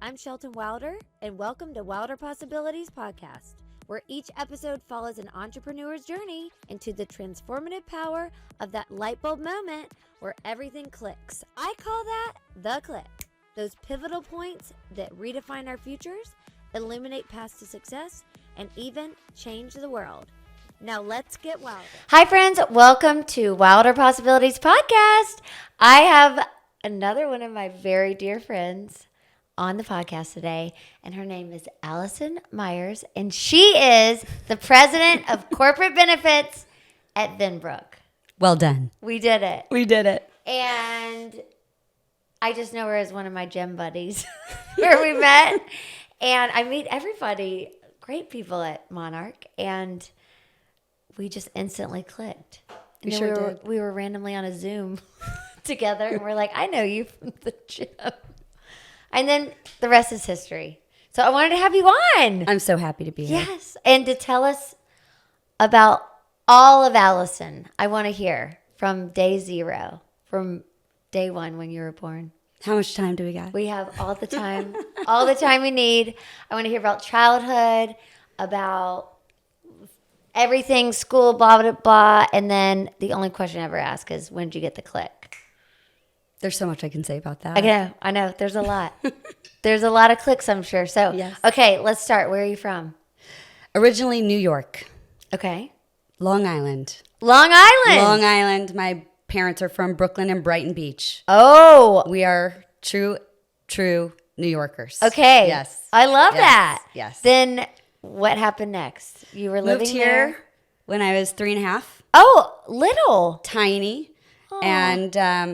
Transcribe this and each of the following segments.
I'm Shelton Wilder, and welcome to Wilder Possibilities Podcast, where each episode follows an entrepreneur's journey into the transformative power of that light bulb moment where everything clicks. I call that the click. Those pivotal points that redefine our futures, illuminate paths to success, and even change the world. Now let's get wilder. Hi friends, welcome to Wilder Possibilities Podcast. I have another one of my very dear friends on the podcast today, and her name is Alison Myers, and she is the president of corporate benefits at Venbrook. Well done. We did it. We did it. And I just know her as one of my gym buddies where we met. And I meet everybody, great people at Monarch, and we just instantly clicked. And We then sure did. We were randomly on a Zoom together, and we're like, I know you from the gym. And then the rest is history. So I wanted to have you on. I'm so happy to be here. Yes. And to tell us about all of Alison. I want to hear from day zero, from day one when you were born. How much time do we got? We have all the time, all the time we need. I want to hear about childhood, about everything, school, blah, blah, blah. And then the only question I ever ask is, when did you get the click? There's so much I can say about that. I know. There's a lot. There's a lot of clicks, I'm sure. So, Yes. Okay, let's start. Where are you from? Originally New York, Okay. Long Island. Long Island. Long Island. My parents are from Brooklyn and Brighton Beach. Oh, We are true New Yorkers. okay. Yes. I love Yes, that. yes. Then what happened next? You were Moved living here there? when I was 3.5. Oh, little. Tiny. And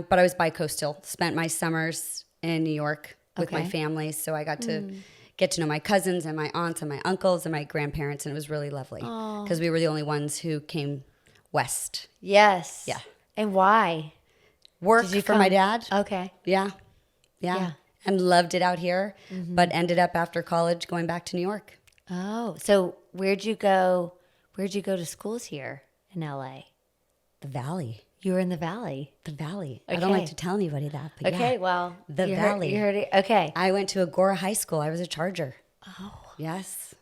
but I was bi-coastal. Spent my summers in New York with my Okay. family, so I got to get to know my cousins and my aunts and my uncles and my grandparents, and it was really lovely because we were the only ones who came west. Yes. Yeah. And why? Work Did you for my come- dad. Okay. Yeah. And loved it out here, but ended up after college going back to New York. Oh, so where'd you go? Where'd you go to schools here in LA? The Valley. You were in the Valley. The Valley. I don't Okay. like to tell anybody that, but Okay. yeah. Well, The you Valley. you heard it. Okay. I went to Agora High School. I was a Charger. Oh. Yes.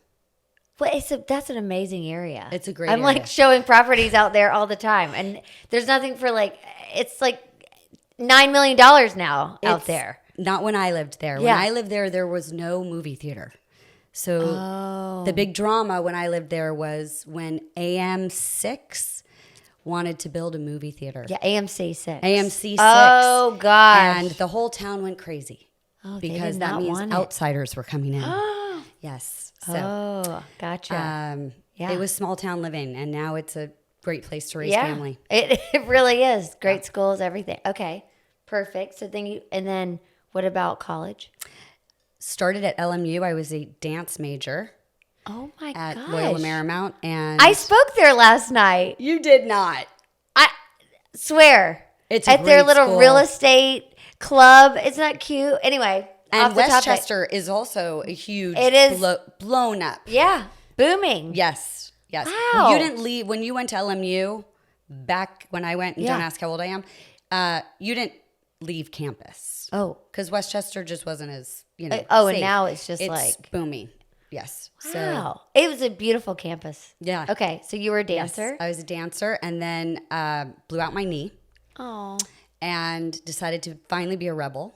Well, that's an amazing area. It's a great I'm area. like showing properties out there all the time, and there's nothing for it's like $9 million now out It's there. Not when I lived there. Yeah. When I lived there was no movie theater. So Oh. the big drama when I lived there was when AM6 wanted to build a movie theater. Yeah, AMC 6. AMC 6. Oh, gosh. And the whole town went crazy. Oh, they did because not that means want it. outsiders were coming in. Yes. So Oh, gotcha. Yeah. it was small town living, and now it's a great place to raise family. It really is. Great schools, everything. Okay, perfect. So then what about college? Started at LMU. I was a dance major Oh my at gosh. Loyola Marymount, and I spoke there last night. you did not. I swear. It's a at their great little school. real estate club. Isn't that cute? Anyway, And off the topic. Westchester is also a huge, It is. blown up. Yeah, booming. Yes, yes. Wow. You didn't leave when you went to LMU. Back when I went, and Yeah. don't ask how old I am. You didn't leave campus. Oh, Because Westchester just wasn't as and safe. now it's just like booming. Yes. wow. It was a beautiful campus. Yeah. Okay, so you were a Yes, dancer. I was a dancer, and then blew out my knee Oh. and decided to finally be a rebel.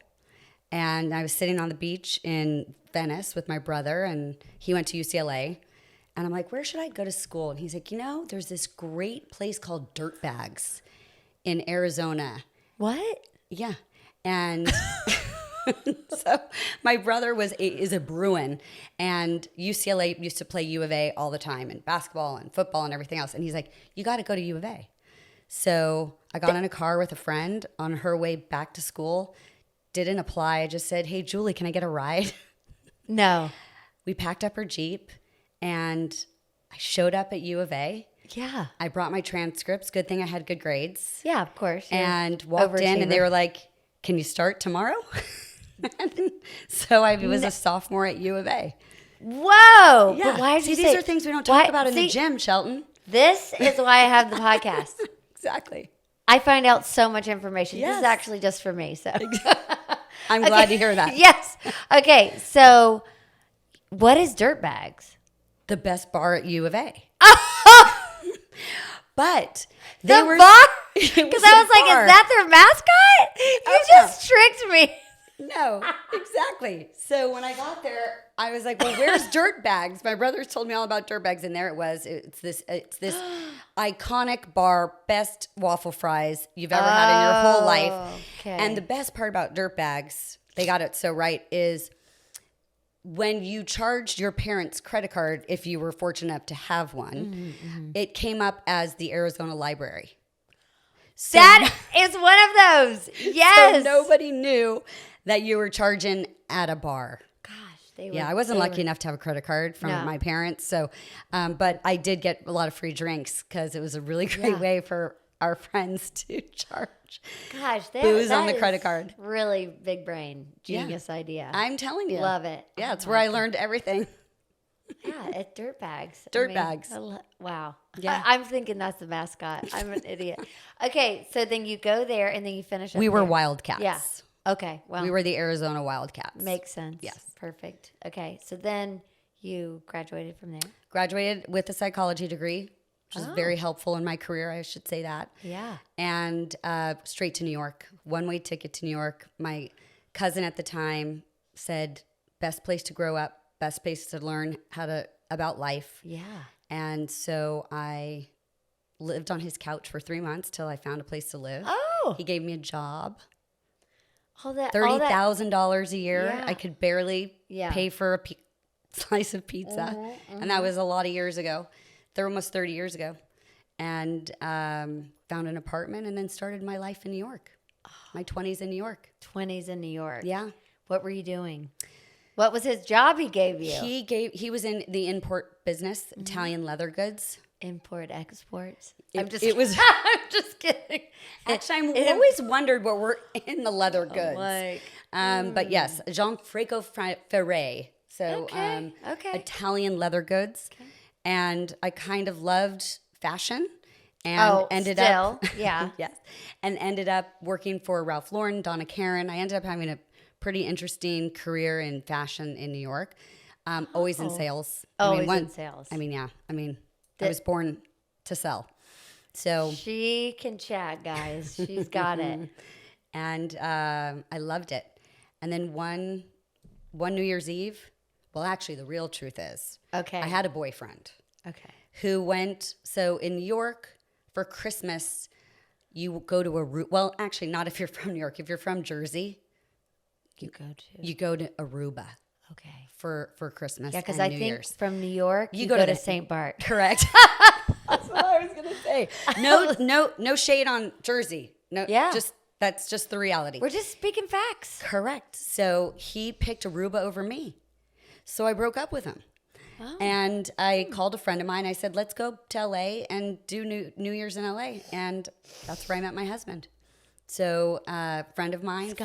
And I was sitting on the beach in Venice with my brother, and he went to UCLA. And I'm like, where should I go to school? And he's like, there's this great place called Dirtbags in Arizona. What? Yeah. And so my brother is a Bruin, and UCLA used to play U of A all the time in basketball and football and everything else. And he's like, you got to go to U of A. So I got in a car with a friend on her way back to school, didn't apply. I just said, hey, Julie, can I get a ride? No. We packed up her Jeep, and I showed up at U of A. Yeah. I brought my transcripts. Good thing I had good grades. Yeah, of course. You're And walked in, and they overachiever. were like, can you start tomorrow? So I was a sophomore at U of A. Whoa. But why did See, you these say are things we don't talk about in the see, gym, Shelton. This is why I have the podcast. Exactly. I find out so much information. This Yes. is actually just for me. So I'm glad to hear that. Yes. Okay. So, what is Dirtbags? The best bar at U of A. But The they were bar? Because Because I was like, is that their mascot? You just tricked me. No, exactly. So when I got there, I was like, well, where's Dirtbags? My brothers told me all about Dirtbags, and there it was. It's this iconic bar, best waffle fries you've ever had in your whole life. Okay. And the best part about Dirtbags, they got it so right, is when you charged your parents' credit card, if you were fortunate enough to have one, it came up as the Arizona Library. So That is one of those. Yes. So nobody knew that you were charging at a bar. Gosh, they were. Yeah, I wasn't lucky enough to have a credit card from my parents. So, but I did get a lot of free drinks because it was a really great way for our friends to charge booze on the credit card. Really big brain, genius idea. I'm telling you. Love it. Yeah, it's where I learned everything. Yeah, at Dirtbags. Dirtbags. Wow. Yeah. I'm thinking that's the mascot. I'm an idiot. Okay, so then you go there and then you finish up We were there. Wildcats. Yeah. Okay, well. We were the Arizona Wildcats. Makes sense. Yes. Perfect. Okay, so then you graduated from there. Graduated with a psychology degree, which is very helpful in my career, I should say that. Yeah. And straight to New York. One-way ticket to New York. My cousin at the time said, best place to grow up, best place to learn about life. Yeah. And so I lived on his couch for 3 months till I found a place to live. Oh. He gave me a job. $30,000 $30,000 a year. Yeah. I could barely pay for a slice of pizza. And that was a lot of years ago. They're almost 30 years ago. And found an apartment and then started my life in New York. My 20s in New York. 20s in New York. Yeah. What were you doing? What was his job he gave you? He was in the import business, Italian leather goods. Import, exports? I'm just kidding. Actually, I've always wondered what we're in the leather goods. But yes, Gianfranco Ferré. So Italian leather goods. Okay. And I kind of loved fashion and ended up working for Ralph Lauren, Donna Karan. I ended up having a pretty interesting career in fashion in New York. Always in sales. In sales. I was born to sell. So she can chat, guys. She's got it. And I loved it. And then one New Year's Eve, well, actually, the real truth is, I had a boyfriend. Okay. Who went, so in New York for Christmas, you go to Aruba. Well, actually, not if you're from New York. If you're from Jersey, you go to Aruba. Okay. For Christmas. Yeah, because I think from New York, you go to St. Bart. Correct. That's what I was gonna say. No shade on Jersey. No, that's just the reality. We're just speaking facts. Correct. So he picked Aruba over me. So I broke up with him. Oh. And I called a friend of mine. I said, let's go to LA and do New Year's in LA. And that's where I met my husband. So a friend of mine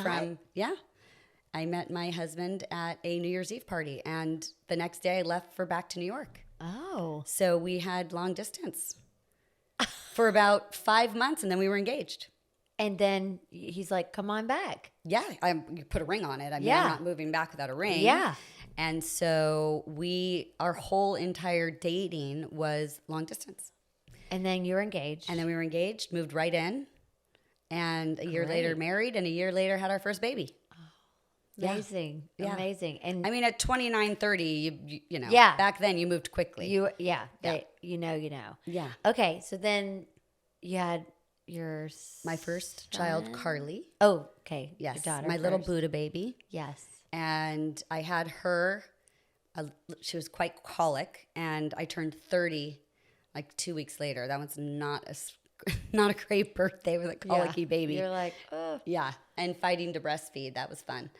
I met my husband at a New Year's Eve party. And the next day I left back to New York. Oh. So we had long distance for about 5 months, and then we were engaged. And then he's like, come on back. Yeah, you put a ring on it. I'm not moving back without a ring. Yeah. And so our whole entire dating was long distance. And then you were engaged. And then we were engaged, moved right in, and a year later married, and a year later had our first baby. Amazing. Yeah. Amazing. And I mean, at 29, 30, you know, yeah. Back then you moved quickly. You know. Yeah. Okay. So then you had my first child, Carly. Oh, okay. Yes. Your daughter my little Buddha baby. Yes. And I had her, she was quite colic, and I turned 30 like 2 weeks later. That was not a great birthday with a colicky baby. You're like, oh. Yeah. And fighting to breastfeed. That was fun.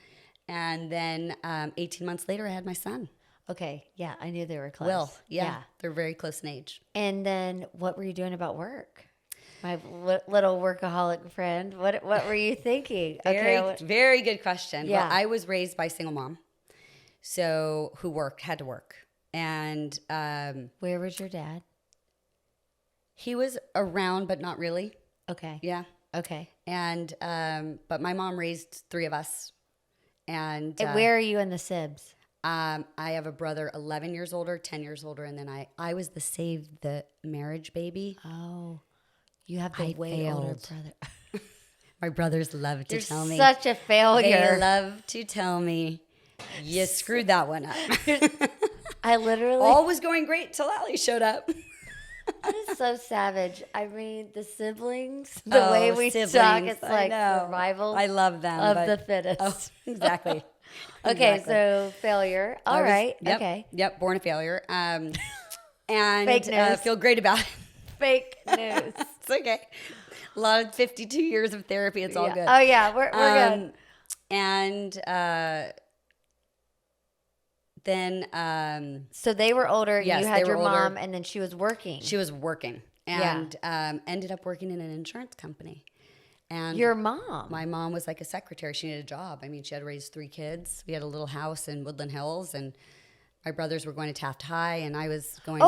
And then 18 months later, I had my son. Okay. Yeah. I knew they were close. Will. Yeah. They're very close in age. And then what were you doing about work? My little workaholic friend. What were you thinking? Very good question. Yeah. Well, I was raised by a single mom, so who had to work. And where was your dad? He was around, but not really. Okay. Yeah. Okay. And but my mom raised three of us. And where are you in the sibs? I have a brother 11 years older, 10 years older, and then I was the save the marriage baby. Oh, you have the I way older failed. brother. My brothers love to You're tell me. such a failure. They love to tell me, you screwed that one up. I literally. All was going great till Allie showed up. That is so savage. I mean, the siblings, the way we talk, it's like survival. I love them. Of the fittest. Oh, exactly. Okay, Exactly. So failure. All right. Yep, Okay. Yep, born a failure. And Fake news. Feel great about it. Fake news. It's okay. A lot of 52 years of therapy. It's all good. Oh, yeah. We're good. And then So they were older. Yes, you had they your were older. mom, and then she was working. She was working and ended up working in an insurance company. And Your mom? My mom was like a secretary. She needed a job. I mean, she had raised 3 kids. We had a little house in Woodland Hills, and my brothers were going to Taft High, and I was going to...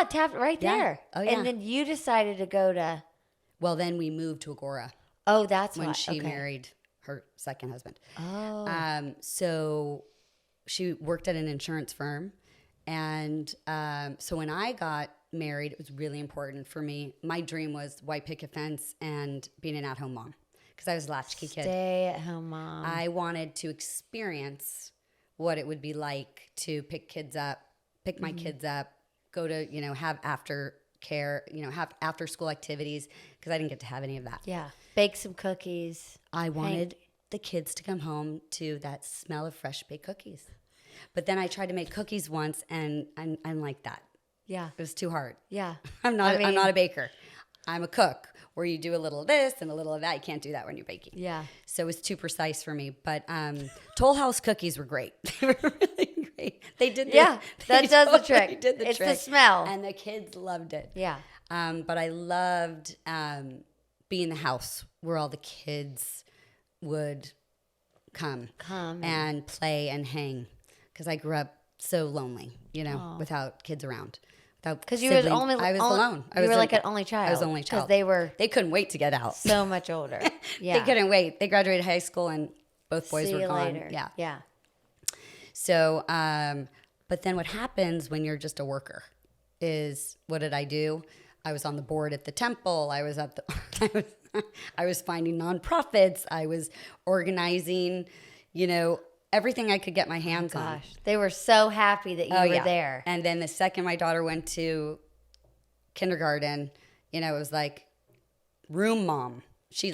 Taft right Yeah. there. Oh, yeah. And then you decided to go to... Well, then we moved to Agora. Oh, that's when why. she married her second husband. Oh. So she worked at an insurance firm. And so when I got married, it was really important for me. My dream was white picket fence and being an at-home mom because I was a latchkey kid. Stay-at-home mom. I wanted to experience what it would be like to pick my kids up, go to, have after care, have after school activities because I didn't get to have any of that. Yeah. Bake some cookies. I wanted the kids to come home to that smell of fresh baked cookies. But then I tried to make cookies once, and I'm like that. Yeah. It was too hard. Yeah. I'm not a baker. I'm a cook where you do a little of this and a little of that. You can't do that when you're baking. Yeah. So it was too precise for me. But Toll House cookies were great. They were really great. They did that does the trick. Did the it's trick. the smell. And the kids loved it. Yeah. But I loved being in the house where all the kids would come and play and hang. Because I grew up so lonely, without kids around. Because I was alone. You were like an only child. I was the only child. Because they couldn't wait to get out. So much older. Yeah. They couldn't wait. They graduated high school and both boys See were you gone. later. Yeah. Yeah. So, but then what happens when you're just a worker is, what did I do? I was on the board at the temple. I was at the, I was finding nonprofits. I was organizing, everything I could get my hands on. Gosh, they were so happy that you were there. And then the second my daughter went to kindergarten, it was like room mom. She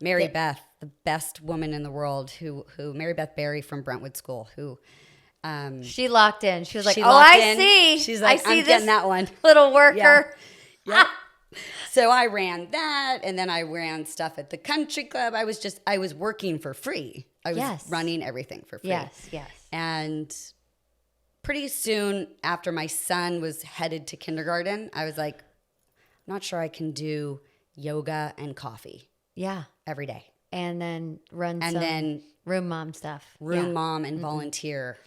Mary Beth, the best woman in the world, who Mary Beth Berry from Brentwood School, who she locked in. She was like, I see. She's like, I see I'm getting that one. Little worker. Yeah. So I ran that, and then I ran stuff at the country club. I was working for free. I was running everything for free. Yes. And pretty soon after my son was headed to kindergarten, I was like, I'm not sure I can do yoga and coffee. Yeah. Every day. And then then room mom stuff. Room mom and volunteer.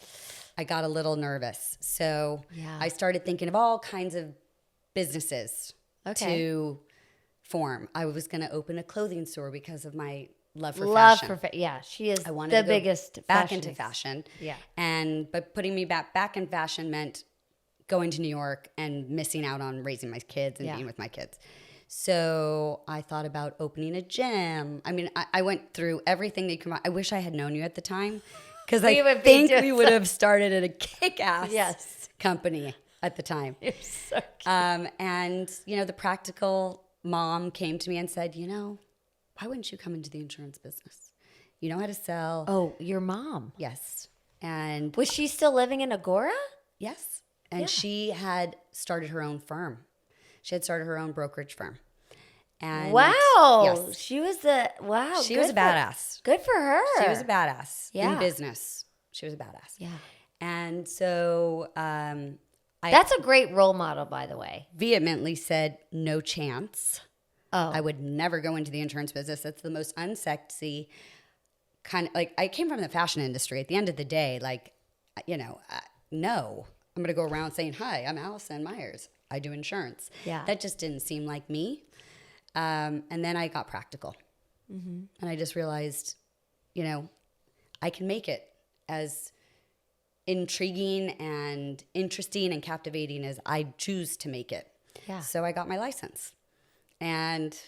I got a little nervous. So I started thinking of all kinds of businesses to form. I was going to open a clothing store because of my love for fashion. She is I wanted the to go biggest back into fashion. Yeah. But putting me back in fashion meant going to New York and missing out on raising my kids and being with my kids. So I thought about opening a gym. I mean, I went through everything that you come out. I wish I had known you at the time, because I think we would have started at a kick-ass company at the time. You're so cute. And, the practical mom came to me and said, why wouldn't you come into the insurance business? You know how to sell. Oh, your mom. Yes. And was she still living in Agora? Yes. And she had started her own firm. She had started her own brokerage firm. And yes. She was She was a badass. Good for her. She was a badass in business. She was a badass. Yeah. And so that's a great role model, by the way. Vehemently said, no chance. Oh. I would never go into the insurance business. That's the most unsexy kind of, I came from the fashion industry. At the end of the day, no. I'm going to go around saying, hi, I'm Alison Myers. I do insurance. Yeah. That just didn't seem like me. And then I got practical. Mm-hmm. And I just realized, I can make it as intriguing and interesting and captivating as I choose to make it. Yeah. So I got my license. And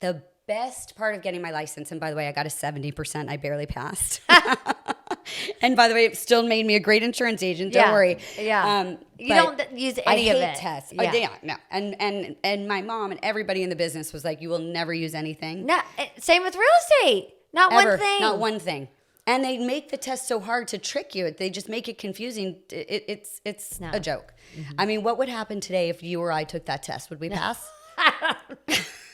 the best part of getting my license, and by the way, I got a 70%. I barely passed. And by the way, it still made me a great insurance agent. Don't worry. Yeah. You don't use any of it. I hate tests. Yeah. No. And my mom and everybody in the business was like, you will never use anything. No, same with real estate. Not Ever. one thing. Not one thing. And they make the test so hard to trick you. They just make it confusing. It's a joke. Mm-hmm. I mean, what would happen today if you or I took that test? Would we pass?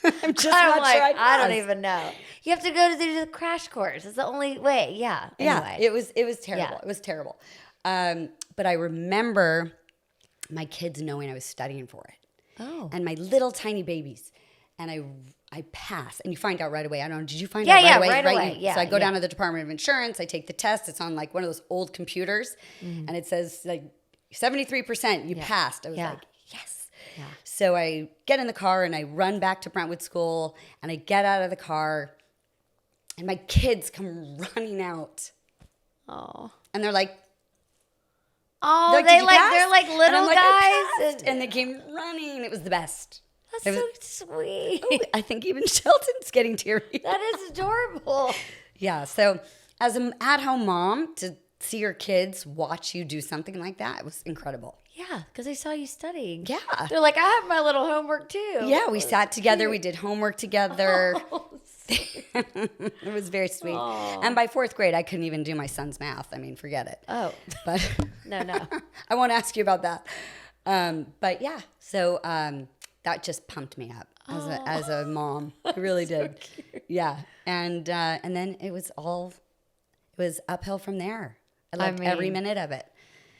I'm just not sure I'd pass. I don't even know. You have to go to the crash course. It's the only way. Yeah. Anyway. Yeah. It was terrible. Yeah. It was terrible. But I remember my kids knowing I was studying for it. Oh. And my little tiny babies. And I passed. And you find out right away. I don't know. Did you find out right away? Right away. Yeah. So I go down to the Department of Insurance. I take the test. It's on like one of those old computers. Mm-hmm. And it says like 73%. You passed. I was like, yes. Yeah. So I get in the car and I run back to Brentwood School and I get out of the car and my kids come running out. Oh. And they're like, they're like little guys. And they came running. It was the best. That's so sweet. Oh, I think even Shelton's getting teary. That is adorable. Yeah. So as an at-home mom, to see your kids watch you do something like that, it was incredible. Yeah, because they saw you studying. Yeah. They're like, I have my little homework too. Yeah, we sat together. We did homework together. Oh, it was very sweet. Aww. And by 4th grade, I couldn't even do my son's math. I mean, forget it. Oh. But No. I won't ask you about that. But yeah, so that just pumped me up as a mom. It really did. So cute. Yeah. And then it was uphill from there. I loved every minute of it.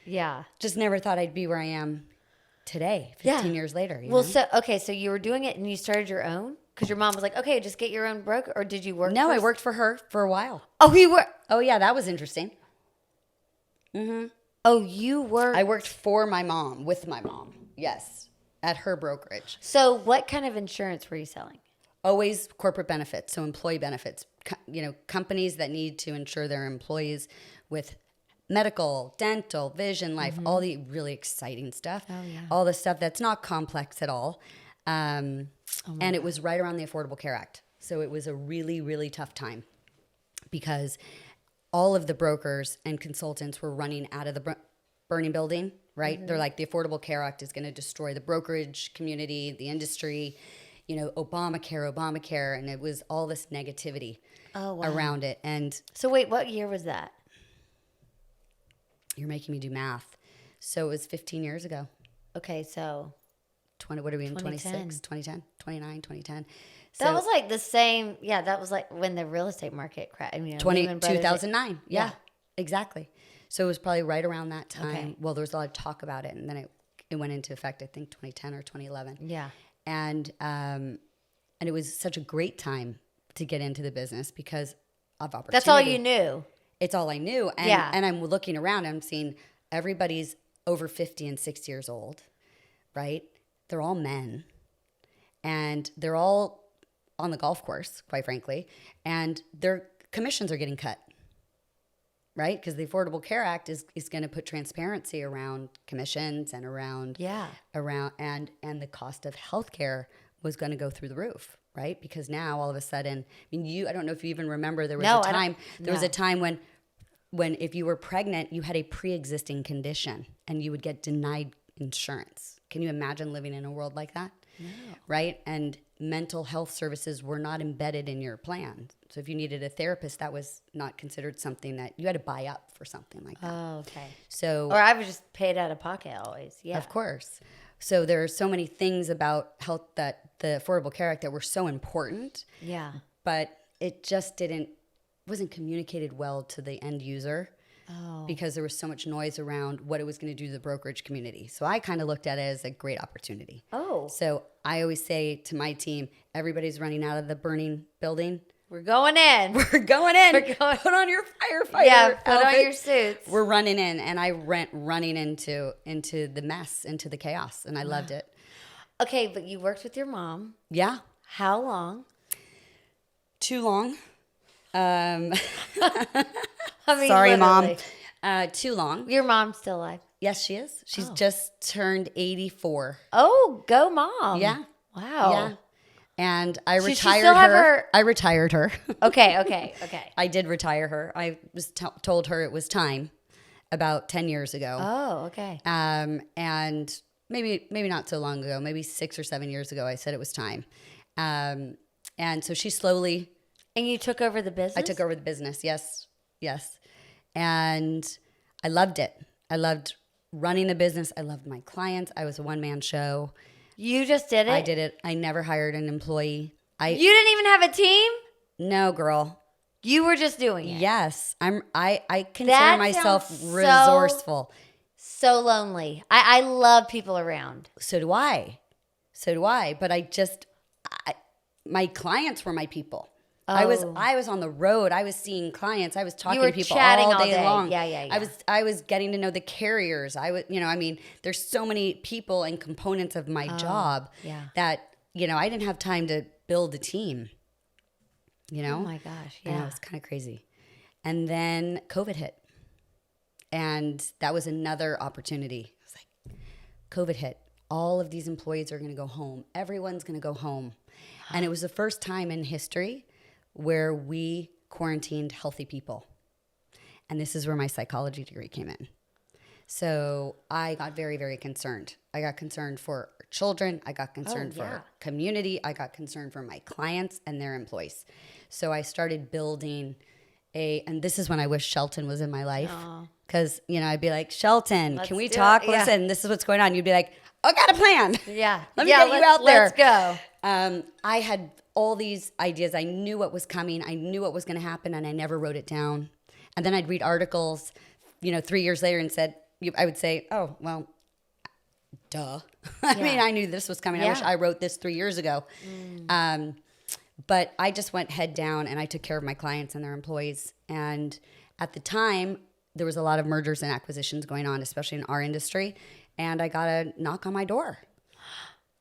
Yeah. Just never thought I'd be where I am today, 15 years later. You know? So you were doing it and you started your own? Because your mom was like, okay, just get your own broker, or did you work? No, I worked for her for a while. Oh, you were? Oh, yeah, that was interesting. Mm-hmm. Oh, you worked? I worked for my mom, with my mom, yes, at her brokerage. So what kind of insurance were you selling? Always corporate benefits, so employee benefits. Companies that need to insure their employees with medical, dental, vision, life, all the really exciting stuff. Oh, yeah. All the stuff that's not complex at all. And it was right around the Affordable Care Act. So it was a really, really tough time because all of the brokers and consultants were running out of the burning building, right? Mm-hmm. They're like, the Affordable Care Act is going to destroy the brokerage community, the industry, Obamacare. And it was all this negativity around it. And so wait, what year was that? You're making me do math. So it was 15 years ago. Okay, so 20, what are we in, 26, 2010, 29, 2010. So that was like the same, that was like when the real estate market crashed. 2009, yeah, exactly. So it was probably right around that time. Okay. Well, there was a lot of talk about it, and then it went into effect, I think, 2010 or 2011. Yeah. And it was such a great time to get into the business because of opportunity. That's all you knew. It's all I knew. And I'm looking around and I'm seeing everybody's over 50 and 60 years old, right? They're all men. And they're all on the golf course, quite frankly. And their commissions are getting cut, right? Because the Affordable Care Act is going to put transparency around commissions and around and the cost of healthcare was going to go through the roof. Right? Because now all of a sudden, I don't know if you even remember, there was a time when if you were pregnant, you had a pre-existing condition and you would get denied insurance. Can you imagine living in a world like that? No. Right? And mental health services were not embedded in your plan. So if you needed a therapist, that was not considered something that you had to buy up for something like that. Oh, okay. So, or I was just paid out of pocket always. Yeah. Of course. So there are so many things about health that the Affordable Care Act that were so important. Yeah. But it just wasn't communicated well to the end user because there was so much noise around what it was going to do to the brokerage community. So I kind of looked at it as a great opportunity. Oh. So I always say to my team, everybody's running out of the burning building. We're going in. We're going in. Put on your firefighter. Yeah, put on your suits. We're running in, and I went running into the mess, into the chaos, and I loved it. Okay, but you worked with your mom. Yeah. How long? Too long. Um, I mean, sorry, literally. Mom. Too long. Your mom's still alive. Yes, she is. She's just turned 84. Oh, go mom. Yeah. Wow. Yeah. And I She retired still have her. her- I retired her. Okay. I did retire her. I was told her it was time about 10 years ago. Oh, okay. And maybe not so long ago, maybe 6 or 7 years ago, I said it was time. And so she slowly. And you took over the business? I took over the business. Yes. And I loved it. I loved running the business. I loved my clients. I was a one-man show. You just did it? I did it. I never hired an employee. You didn't even have a team? No, girl. You were just doing it? Yes. I consider That myself sounds resourceful. So lonely. I love people around. So do I. But my clients were my people. Oh. I was on the road. I was seeing clients. I was talking were to people chatting all day long. Yeah. I was getting to know the carriers. There's so many people and components of my job that, I didn't have time to build a team. Oh my gosh. Yeah. And it was kind of crazy. And then COVID hit. And that was another opportunity. It was like, COVID hit. All of these employees are going to go home. Everyone's going to go home. And it was the first time in history where we quarantined healthy people. And this is where my psychology degree came in. So I got very, very concerned. I got concerned for our children. I got concerned for our community. I got concerned for my clients and their employees. So I started building and this is when I wish Shelton was in my life. Because, I'd be like, Shelton, can we talk? Yeah. Listen, this is what's going on. You'd be like, I got a plan. Yeah. Let me get you out there. Let's go. I had all these ideas. I knew what was coming. I knew what was going to happen, and I never wrote it down. And then I'd read articles, 3 years later and I would say, oh, well, duh. I mean, I knew this was coming. I wish I wrote this 3 years ago. But I just went head down, and I took care of my clients and their employees. And at the time, there was a lot of mergers and acquisitions going on, especially in our industry. And I got a knock on my door.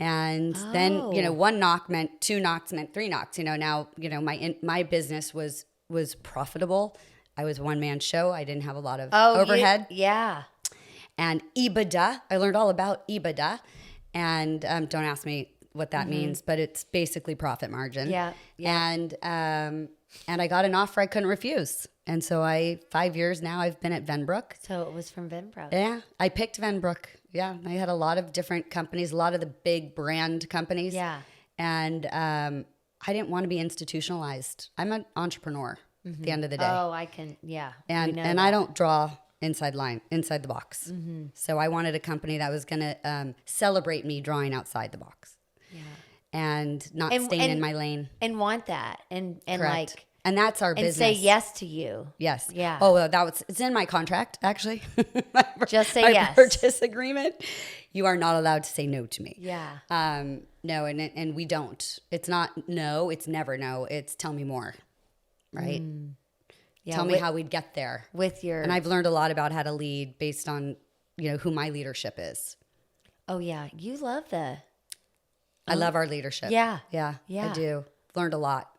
And then, one knock meant 2 knocks meant 3 knocks. Now, my business was profitable. I was a one-man show. I didn't have a lot of overhead. And EBITDA. I learned all about EBITDA. And don't ask me what that means, but it's basically profit margin. And I got an offer I couldn't refuse. And so 5 years now, I've been at Venbrook. So it was from Venbrook. Yeah, I picked Venbrook. Yeah, I had a lot of different companies, a lot of the big brand companies. Yeah. And I didn't want to be institutionalized. I'm an entrepreneur at the end of the day. Oh, I can, And I don't draw inside the box. So I wanted a company that was going to celebrate me drawing outside the box. Yeah. And not staying in my lane. And want that. And Correct. And that's our business. And say yes to you. Yes. Yeah. Oh, well, it's in my contract, actually. Just say my yes. Purchase agreement. You are not allowed to say no to me. Yeah. No, and we don't. It's not no. It's never no. It's tell me more. Right? Yeah, tell me how we'd get there. And I've learned a lot about how to lead based on, who my leadership is. Oh, yeah. You love I love our leadership. Yeah. I do. Learned a lot.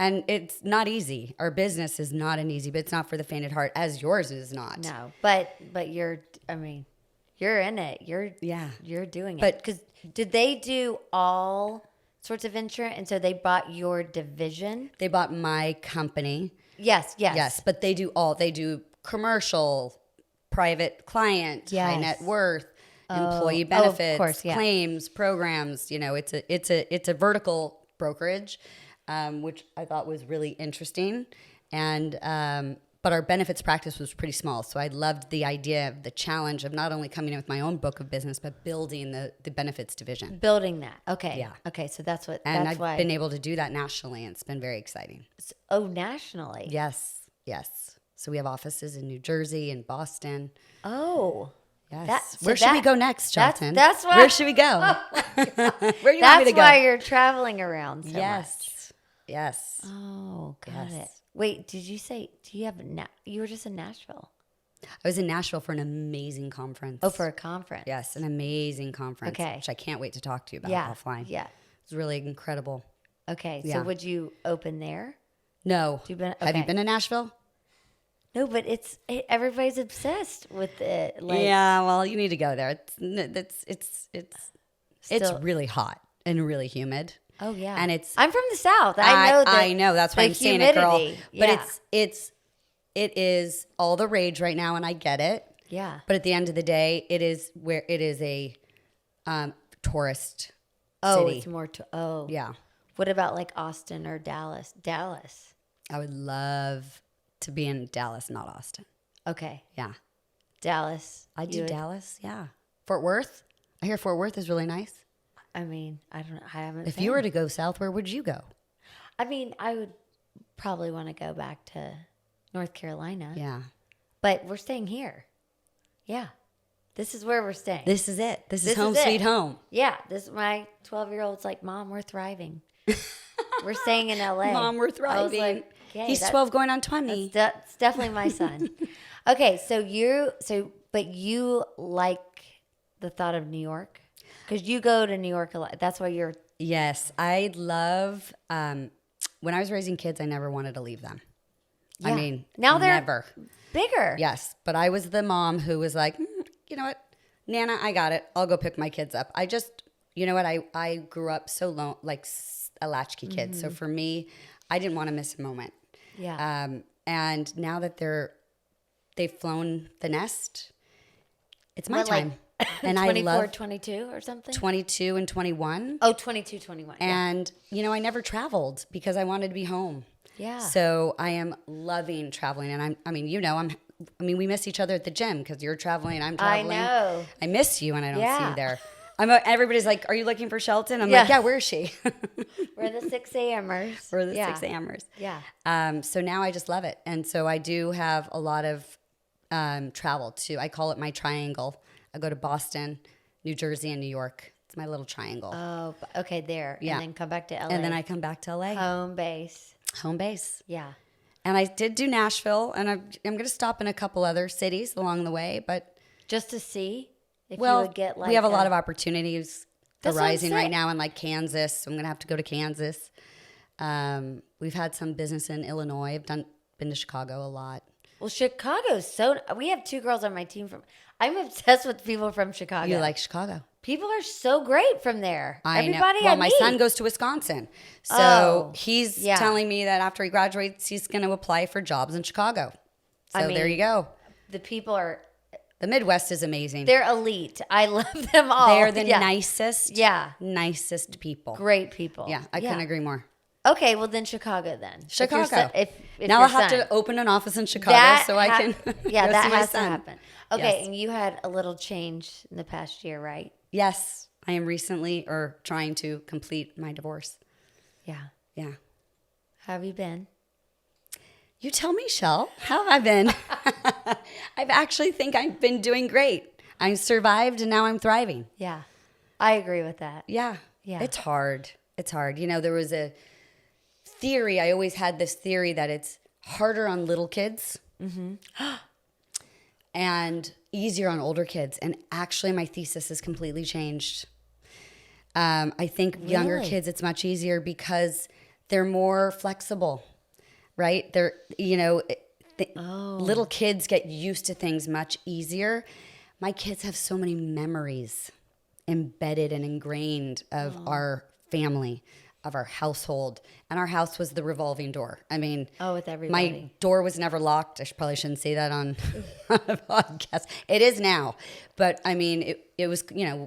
And it's not easy. Our business is not an easy, but it's not for the faint at heart, as yours is not. No, but you're in it. You're doing it. But because did they do all sorts of insurance? And so they bought your division? They bought my company. Yes. But they do They do commercial, private client, high net worth, employee benefits, of course, claims, programs. It's a vertical brokerage. Which I thought was really interesting. And but our benefits practice was pretty small. So I loved the idea of the challenge of not only coming in with my own book of business, but building the benefits division. Building that. Okay. Yeah. Okay, so that's what and I've been able to do that nationally, and it's been very exciting. Nationally? Yes. So we have offices in New Jersey and Boston. Oh. Yes. Where should we go next, Shelton? That's why. Where should we go? Where do you want me to go? That's why you're traveling around so much. Yes. Oh, got it. Wait, did you say, you were just in Nashville? I was in Nashville for an amazing conference. Oh, for a conference. Yes, an amazing conference. Okay. Which I can't wait to talk to you about offline. Yeah. It was really incredible. Okay, so would you open there? No. Have you been to Nashville? No, but everybody's obsessed with it. Like, yeah, well, you need to go there. It's really hot and really humid. Oh yeah, and I'm from the South. I know that's why I'm saying it, girl. Yeah. But it is all the rage right now, and I get it. Yeah. But at the end of the day, it is a tourist Oh, city. it's more Yeah. What about like Austin or Dallas? Dallas. I would love to be in Dallas, not Austin. Okay. Yeah. Dallas. I do Dallas, yeah. Fort Worth. I hear Fort Worth is really nice. I mean, I don't know. I haven't. If you were to go south, where would you go? I mean, I would probably want to go back to North Carolina. Yeah. But we're staying here. Yeah. This is where we're staying. This is it. This is home sweet home. Yeah. My 12-year-old's like, Mom, we're thriving. We're staying in LA. Mom, we're thriving. I was like, okay, he's 12 going on 20. That's definitely my son. Okay, but you like the thought of New York? Because you go to New York a lot. That's why you're... Yes. I love... when I was raising kids, I never wanted to leave them. Yeah. I mean, now they're never. Bigger. Yes. But I was the mom who was like, you know what? Nana, I got it. I'll go pick my kids up. You know what? I grew up so lone, like a latchkey kid. So for me, I didn't want to miss a moment. Yeah. And now that they've flown the nest, it's my What, time. And 24, I love 22 or something? 22 and 21. Oh, 22, 21. And, I never traveled because I wanted to be home. Yeah. So I am loving traveling. And we miss each other at the gym because you're traveling, I'm traveling. I know. I miss you when I don't see you there. Everybody's like, are you looking for Shelton? I'm Yeah. like, yeah, where is she? We're the 6 a.m.ers. We're the 6 a.m.ers. Yeah. So now I just love it. And so I do have a lot of travel too. I call it my triangle. I go to Boston, New Jersey, and New York. It's my little triangle. Oh, okay, there. Yeah. And then come back to LA. And then I come back to LA. Home base. Home base. Yeah. And I did do Nashville, and I'm going to stop in a couple other cities along the way. But just to see if you well, would get like we have a lot of opportunities That's what I'm arising right saying. now in like Kansas. So I'm going to have to go to Kansas. We've had some business in Illinois. I've been to Chicago a lot. Well, Chicago's we have 2 girls on my team I'm obsessed with people from Chicago. You like Chicago? People are so great from there. I Everybody know. Well, I my meet. son goes to Wisconsin. So he's yeah. telling me that after he graduates, he's going to apply for jobs in Chicago. So there you go. The people are... The Midwest is amazing. They're elite. I love them all. They're the nicest, nicest people. Great people. Yeah, I couldn't agree more. Okay, well then Chicago then. Chicago. If now I'll have to open an office in Chicago so I can yeah, go that see my has son. to happen. Okay, Yes. and you had a little change in the past year, right? Yes, I am trying to complete my divorce. Yeah. Yeah. How have you been? You tell me, Shell. How have I been? I actually think I've been doing great. I survived and now I'm thriving. Yeah. I agree with that. Yeah. Yeah. It's hard. It's hard. There was a theory. I always had this theory that it's harder on little kids and easier on older kids. And actually, my thesis has completely changed. I think younger Really? kids, it's much easier because they're more flexible, right? They're, little kids get used to things much easier. My kids have so many memories embedded and ingrained of our family, of our household. And our house was the revolving door. I mean, with everybody. my door was never locked. I probably shouldn't say that on a podcast. It is now. But I mean, it was,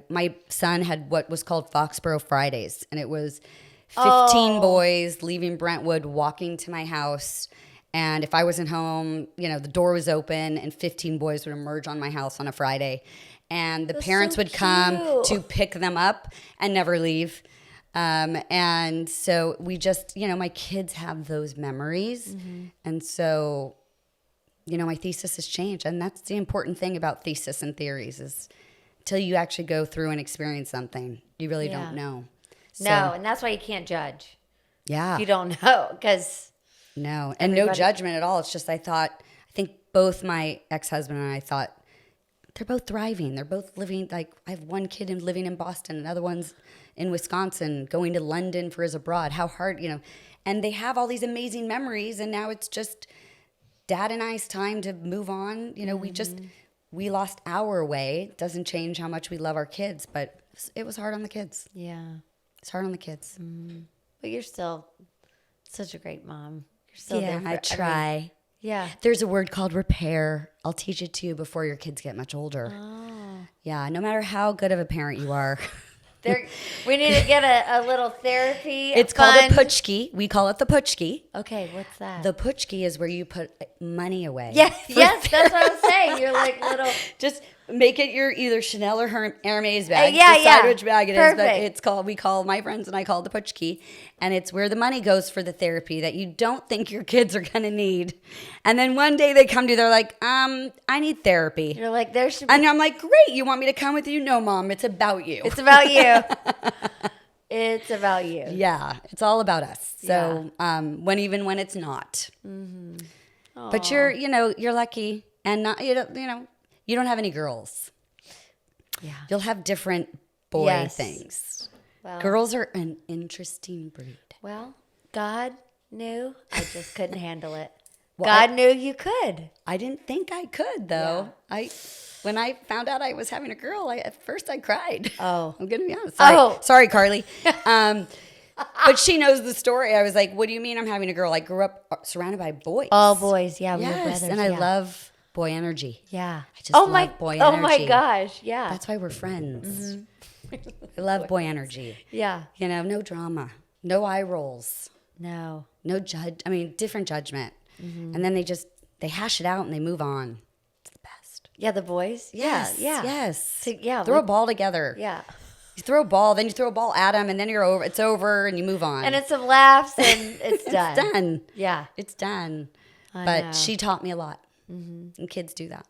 my son had what was called Foxborough Fridays. And it was 15 boys leaving Brentwood, walking to my house. And if I wasn't home, the door was open and 15 boys would emerge on my house on a Friday. And the parents would come to pick them up and never leave. And so we just, my kids have those memories. And so, my thesis has changed. And that's the important thing about thesis and theories is until you actually go through and experience something, you really don't know. So, No, and that's why you can't judge. Yeah. If you don't know, because... No, and no judgment at all. It's just I think both my ex-husband and I thought they're both thriving. They're both living, like, I have one kid living in Boston, another one's in Wisconsin, going to London for his abroad. How hard, and they have all these amazing memories, and now it's just Dad and I's time to move on. We lost our way. Doesn't change how much we love our kids, but it was hard on the kids. Yeah. It's hard on the kids. But you're still such a great mom. You're still there. I try. Yeah. There's a word called repair. I'll teach it to you before your kids get much older. Oh. Yeah, no matter how good of a parent you are. We need to get a little therapy. It's called a putchki. We call it the putchki. Okay, what's that? The putchki is where you put money away. Yes, that's what I was saying. You're like little. Just make it your either Chanel or Hermes bag. Yeah. Decide which bag it is. Perfect. But we call my friends and I call it the putchki. And it's where the money goes for the therapy that you don't think your kids are going to need. And then one day they come to you, they're like, I need therapy. You're like, there should be. And I'm like, great, you want me to come with you? No, Mom, it's about you. It's about you. It's about you. Yeah, it's all about us. So when it's not. Mm-hmm. But you're lucky. And not, you don't have any girls. Yeah. You'll have different boy things. Well, girls are an interesting breed. Well, God knew I just couldn't handle it. God knew you could. I didn't think I could, though. Yeah. When I found out I was having a girl, at first I cried. Oh. I'm going to be honest. Sorry, Carly. But she knows the story. I was like, what do you mean I'm having a girl? I grew up surrounded by boys. All boys, yeah. Yes, we were brothers, and I love boy energy. Yeah. I just love boy energy. Oh my gosh, yeah. That's why we're friends. Mm-hmm. I love boy energy. Yeah. No drama. No eye rolls. No. No different judgment. Mm-hmm. And then they hash it out and they move on. It's the best. Yeah, the boys? Yes. Yeah. Yes. Yeah. Throw a ball together. Yeah. You throw a ball, then you throw a ball at them, and then you're over. It's over, and you move on. And it's some laughs, and it's done. It's done. Yeah. It's done. I but know. she taught me a lot. Mm-hmm. And kids do that.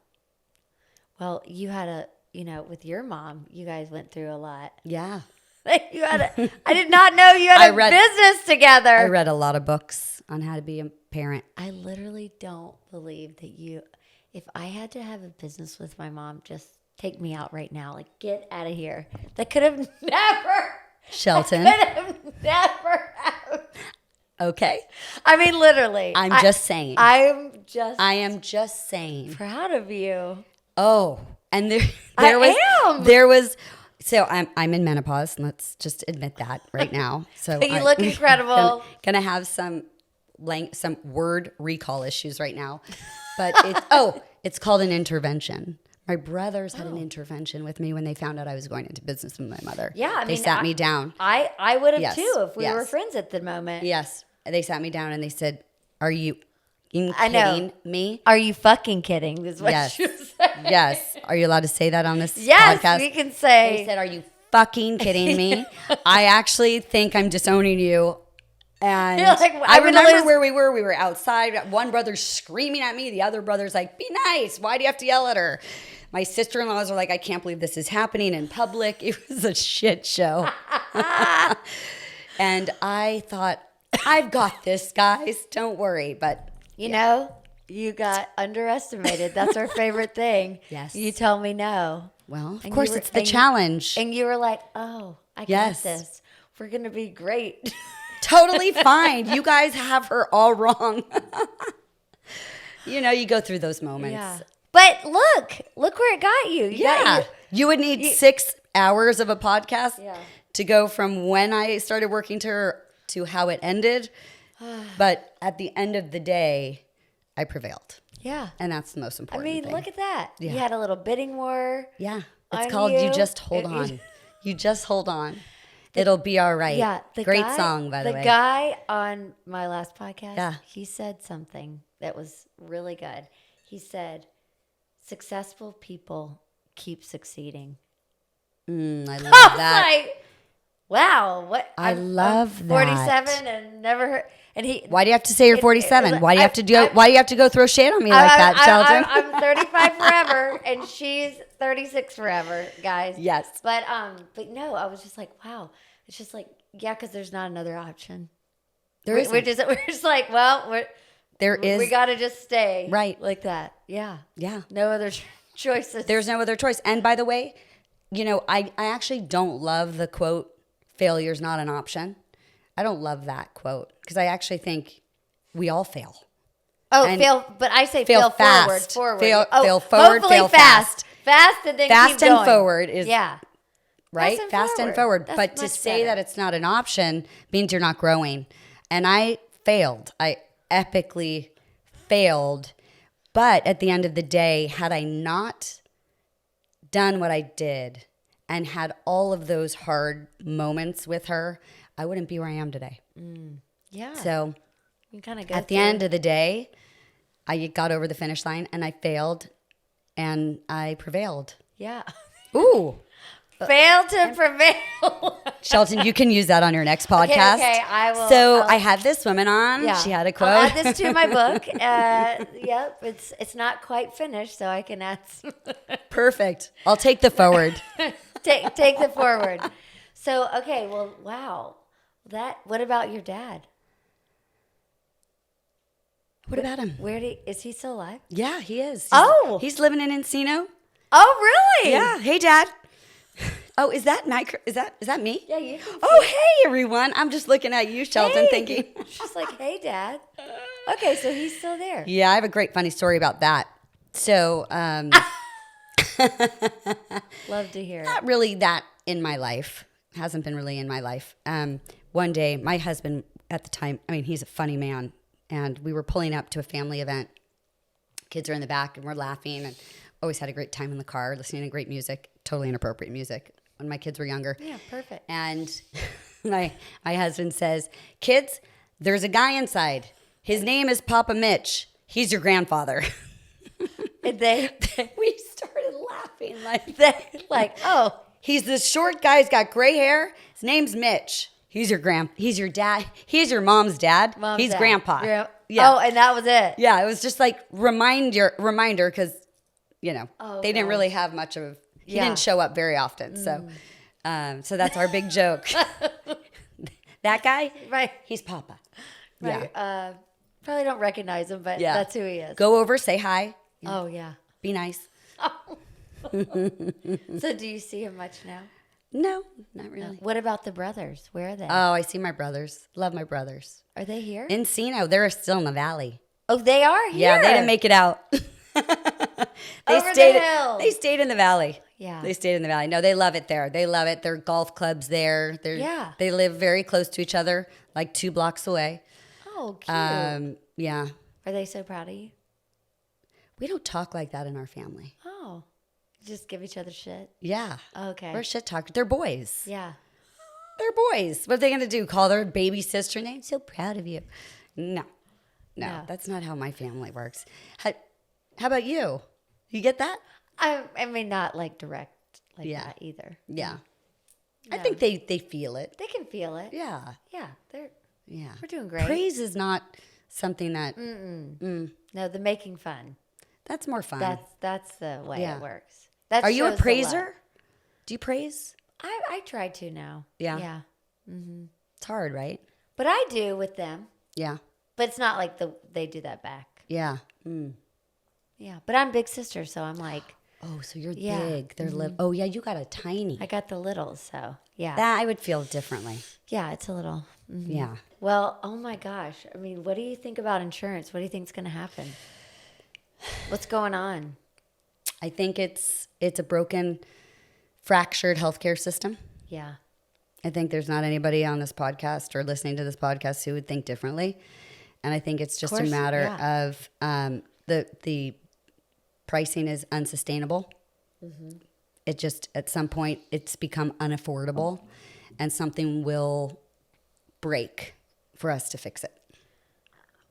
Well, you had with your mom, you guys went through a lot. Yeah. I did not know you had a business together. I read a lot of books on how to be a parent. I literally don't believe that if I had to have a business with my mom, just take me out right now. Like, get out of here. That could have never. Shelton. That could have never happened. Okay. I mean, literally. I'm just saying. I am just saying. Proud of you. Oh, and there was. So I'm in menopause. Let's just admit that right now. So you look incredible. Gonna have some word recall issues right now, but it's called an intervention. My brothers had an intervention with me when they found out I was going into business with my mother. Yeah, they sat me down. I would have too if we were friends at the moment. Yes, they sat me down and they said, "Are you kidding me? Are you fucking kidding?" Is what she was saying. Yes. Are you allowed to say that on this podcast? Yes, we can say. They said, "Are you fucking kidding me? I actually think I'm disowning you." And I remember where we were. We were outside. One brother's screaming at me. The other brother's like, "Be nice. Why do you have to yell at her?" My sister-in-laws are like, "I can't believe this is happening in public." It was a shit show. And I thought, I've got this, guys. Don't worry. But you got underestimated. That's our favorite thing. Yes. You tell me no. Well, of course, it's the challenge. And you were like, "Oh, I got this. We're going to be great." Totally fine. You guys have her all wrong. You go through those moments. Yeah. But look where it got you. You would need 6 hours of a podcast to go from when I started working to how it ended. But at the end of the day, I prevailed. Yeah. And that's the most important thing. Look at that. Yeah. You had a little bidding war. Yeah. It's called You Just Hold On. You just hold on. It'll be all right. Yeah. Great song, by the way. The guy on my last podcast, he said something that was really good. He said, "Successful people keep succeeding." I love that. Like, wow. What? I'm 47 and never heard. And why do you have to say you're 47? Why do you have to go throw shade on me like that, Shelton? I'm 35 forever, and she's 36 forever, guys. Yes. But no, I was just like, wow. It's just like, because there's not another option. We're just like, well, there is. We got to just stay right like that. Yeah. Yeah. No other choices. There's no other choice. And by the way, I actually don't love the quote, failure's not an option. I don't love that quote because I actually think we all fail. Oh, And fail, but I say fail fast. forward. Fail forward, hopefully fail fast. Fast and then fast keep going. and forward is right? Fast and forward. That's But to much say better. that it's not an option means you're not growing. And I failed. I epically failed. But at the end of the day, had I not done what I did and had all of those hard moments with her, I wouldn't be where I am today. Yeah. So you kind of go at the end of the day, I got over the finish line and I failed and I prevailed. Yeah. Ooh. Fail to prevail. Shelton, you can use that on your next podcast. Okay, I will. So I had this woman on. Yeah. She had a quote. I'll add this to my book. Yep, it's not quite finished, so I can add some. Perfect. I'll take the forward. take the forward. So, okay, well, wow. What about your dad? What about him? Is he still alive? Yeah, he is. He's living in Encino. Oh, really? Yeah. Hey, Dad. Oh, is that me? Yeah, you. Oh, hey, everyone. I'm just looking at you, Shelton, thinking. She's like, hey, Dad. Okay, so he's still there. Yeah, I have a great funny story about that. So, love to hear it. not really that in my life. Hasn't been really in my life. One day, my husband at the time, he's a funny man, and we were pulling up to a family event. Kids are in the back, and we're laughing, and always had a great time in the car, listening to great music, totally inappropriate music when my kids were younger. Yeah, perfect. And my husband says, kids, there's a guy inside. His name is Papa Mitch. He's your grandfather. And we started laughing like, oh. He's this short guy. He's got gray hair. His name's Mitch. He's your dad. He's your mom's dad. He's dad. grandpa. Yeah. Oh, and that was it. Yeah, it was just like reminder because, Oh, they didn't really have much of. He didn't show up very often. So that's our big joke. That guy, right? He's Papa. Right. Yeah. Probably don't recognize him, but that's who he is. Go over, say hi. Oh yeah. Be nice. So do you see him much now? No, not really. What about the brothers? Where are they? Oh, I see my brothers. Love my brothers. Are they here? Encino. They're still in the valley. Oh, they are here? Yeah, they didn't make it out. Over the hill. They stayed in the valley. Yeah. They stayed in the valley. No, they love it there. They love it. Their golf clubs there. They live very close to each other, like 2 blocks away. Oh, cute. Yeah. Are they so proud of you? We don't talk like that in our family. Oh. Just give each other shit? Yeah. Okay. We're shit talkers. They're boys. Yeah. They're boys. What are they going to do? Call their baby sister name? So proud of you. No, that's not how my family works. How about you? You get that? I mean, not like direct like that either. Yeah. No. I think they feel it. They can feel it. Yeah. Yeah. Yeah. We're doing great. Praise is not something that... No, the making fun. That's more fun. That's the way it works. Are you a praiser? Do you praise? I try to now. Yeah. Yeah. It's hard, right? But I do with them. Yeah. But it's not like they do that back. Yeah. Yeah. But I'm big sister, so I'm like... Oh, so you're big. They're Oh, yeah, you got a tiny. I got the littles, so yeah. That I would feel differently. Yeah, it's a little... Yeah. Well, oh my gosh. I mean, what do you think about insurance? What do you think is going to happen? What's going on? I think it's a broken, fractured healthcare system. Yeah. I think there's not anybody on this podcast or listening to this podcast who would think differently. And I think it's just a matter of the pricing is unsustainable. It just, at some point, it's become unaffordable and something will break for us to fix it.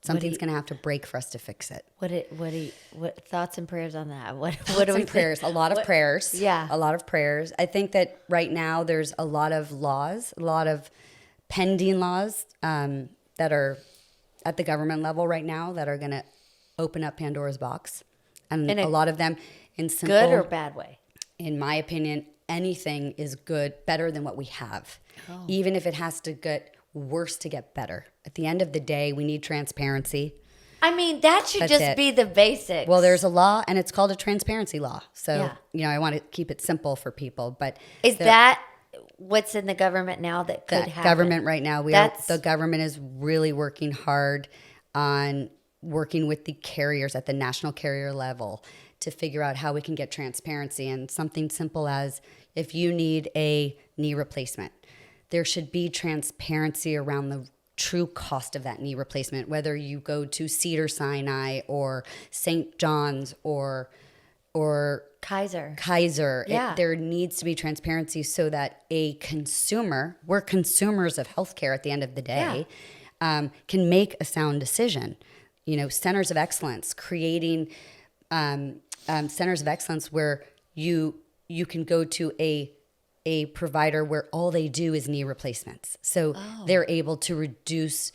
Something's going to have to break for us to fix it. What thoughts and prayers on that? What do we prayers? A lot of prayers. Yeah. A lot of prayers. I think that right now there's a lot of laws, a lot of pending laws that are at the government level right now that are going to open up Pandora's box. And a lot of them in simple... Good or bad way? In my opinion, anything is good, better than what we have. Oh. Even if it has to get worse to get better. At the end of the day, we need transparency. I mean, that should That's just it. be the basics. Well, there's a law, and it's called a transparency law. So, Yeah. I want to keep it simple for people. But Is that what's in the government now that could happen? Government right now, the government is really working hard on working with the carriers at the national carrier level to figure out how we can get transparency. And something simple as if you need a knee replacement, there should be transparency around the true cost of that knee replacement, whether you go to Cedars-Sinai or St. John's or Kaiser. Yeah. There needs to be transparency so that a consumer, we're consumers of healthcare at the end of the day, can make a sound decision. Centers of excellence, creating centers of excellence where you can go to a provider where all they do is knee replacements. So they're able to reduce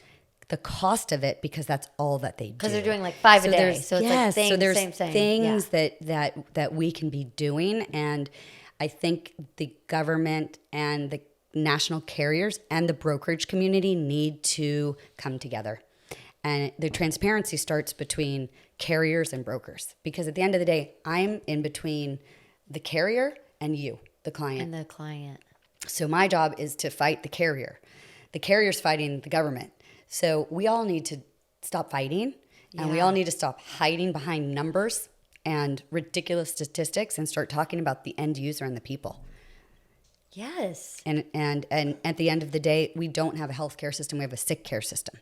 the cost of it because that's all that they do. Because they're doing like 5 a day. So it's like so there's same. things that we can be doing. And I think the government and the national carriers and the brokerage community need to come together. And the transparency starts between carriers and brokers. Because at the end of the day, I'm in between the carrier and you, the client. And the client. So my job is to fight the carrier. The carrier's fighting the government. So we all need to stop fighting, and we all need to stop hiding behind numbers and ridiculous statistics and start talking about the end user and the people. Yes. And at the end of the day, we don't have a healthcare system. We have a sick care system.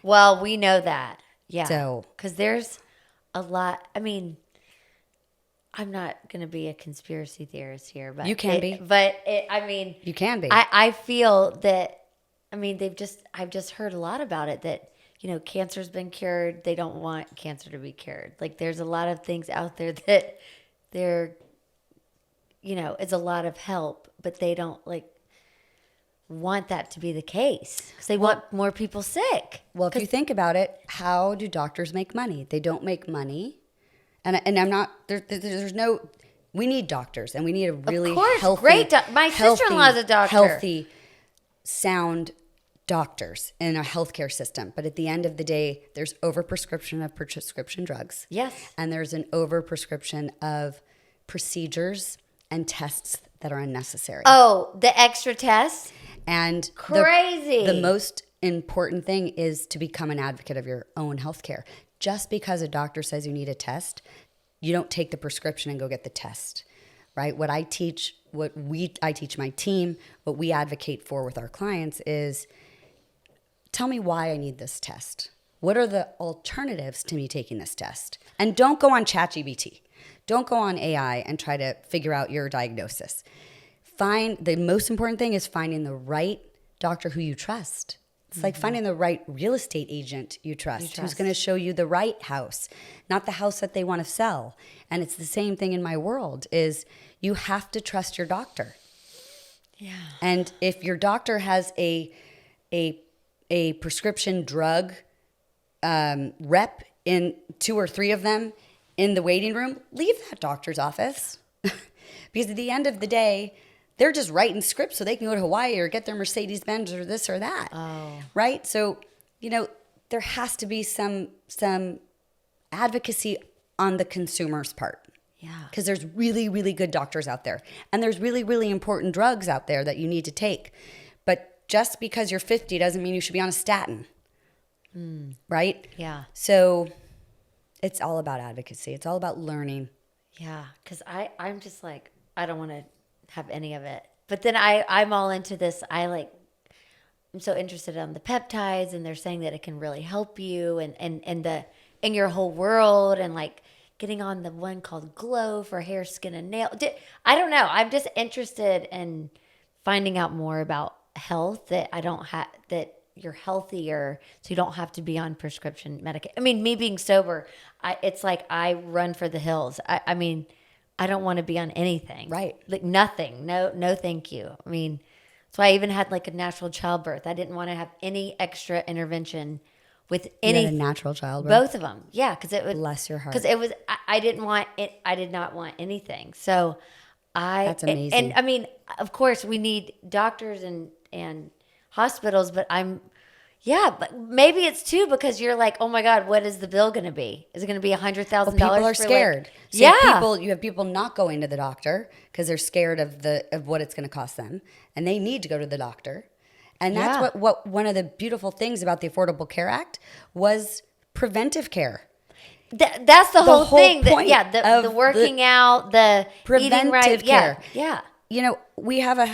Well, we know that. Yeah. So, because there's a lot. I mean, I'm not going to be a conspiracy theorist here, but you can be. But I mean, you can be. I feel that. I mean, I've just heard a lot about it that cancer's been cured. They don't want cancer to be cured. Like there's a lot of things out there that it's a lot of help, but they don't want that to be the case because they want more people sick. Well, if you think about it, how do doctors make money? They don't make money. And I'm not, there's no, we need doctors and we need a really healthy. My sister-in-law is a doctor. Healthy, sound doctors in a healthcare system. But at the end of the day, there's overprescription of prescription drugs. Yes. And there's an overprescription of procedures and tests that are unnecessary. Oh, the extra tests? And crazy. The most important thing is to become an advocate of your own healthcare. Just because a doctor says you need a test, you don't take the prescription and go get the test, right? I teach my team, what we advocate for with our clients is, tell me why I need this test. What are the alternatives to me taking this test? And don't go on ChatGPT. Don't go on AI and try to figure out your diagnosis. The most important thing is finding the right doctor who you trust. It's like finding the right real estate agent you trust. Who's going to show you the right house, not the house that they want to sell. And it's the same thing in my world is you have to trust your doctor. Yeah. And if your doctor has a prescription drug rep in 2 or 3 of them in the waiting room, leave that doctor's office. Because at the end of the day, they're just writing scripts so they can go to Hawaii or get their Mercedes-Benz or this or that. Oh. Right? So, there has to be some advocacy on the consumer's part. Yeah. Because there's really, really good doctors out there. And there's really, really important drugs out there that you need to take. But just because you're 50 doesn't mean you should be on a statin. Right? Yeah. So it's all about advocacy. It's all about learning. Yeah. Because I'm just I don't want to have any of it. But then I'm all into this. I'm so interested in the peptides, and they're saying that it can really help you and in your whole world, and getting on the one called Glow for hair, skin, and nail. I don't know. I'm just interested in finding out more about health, that I don't have, that you're healthier so you don't have to be on prescription medication. I mean, me being sober, it's like I run for the hills. I mean, I don't want to be on anything. Right. Nothing. No, thank you. I mean, that's why I even had a natural childbirth. I didn't want to have any extra intervention with any. You had a natural childbirth? Both of them. Yeah. Because it was. Bless your heart. Because it was, I didn't want it. I did not want anything. So That's amazing. And I mean, of course we need doctors and hospitals, but I'm, Yeah, but maybe it's too because you're like, oh my God, what is the bill going to be? Is it going to be $100,000? People are scared. So you have people not going to the doctor because they're scared of what it's going to cost them, and they need to go to the doctor. And that's what one of the beautiful things about the Affordable Care Act was preventive care. That's the whole thing. Point the working out, the eating right. Preventive care. Yeah. You know, we have a